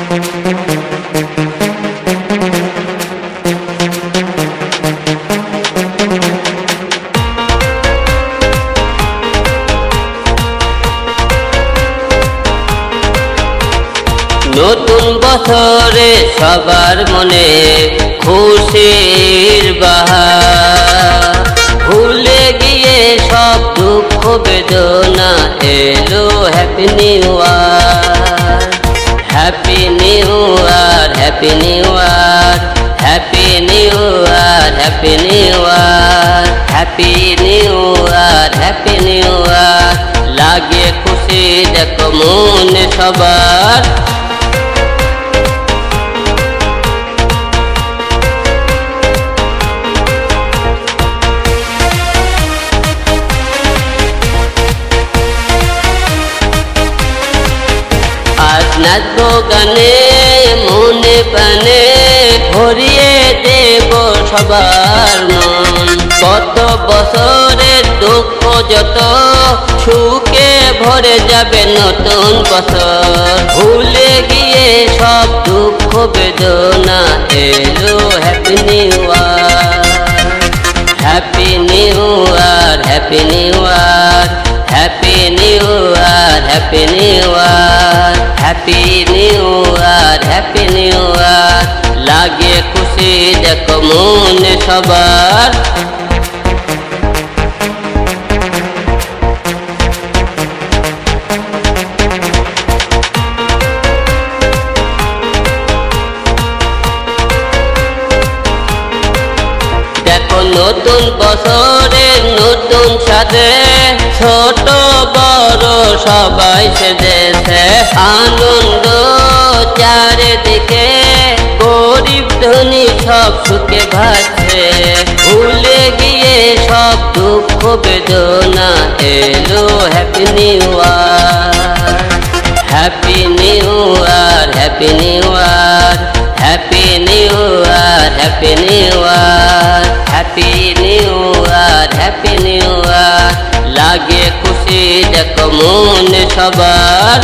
নতুন বছরে সবার মনে খুশির বাহার, ভুলে গিয়ে সব দুঃখ বেদনা এলো happy new year, happy new year, happy new year, happy new year, happy new year, happy new year, happy new year. লাগে খুশি দেখো মনে সবার, নাচবো গানে মনে প্রাণে ভরিয়ে দেব সবার মন। কত বছরের দুঃখ যত সুখে ভরে যাবে নতুন বছর, ভুলে গিয়ে সব দুঃখ বেদনা এলো happy new year, happy new year, happy new year, happy new year, happy new year, happy new year, happy new year. লাগে খুশি দেখো মনে সবার, দেখো নতুন বছরে নতুন সাথে ছোট বড় সবাই সেজেছে, আনন্দ চারিদিকে গরিব ধনী সব সুখে ভাসছে, ভুলে গিয়ে সব দুঃখ বেদনা এলো happy new year, happy new year, happy new year, happy new year, happy new year, happy new year, happy new year. লাগে খুশি দেখো মনে সবার।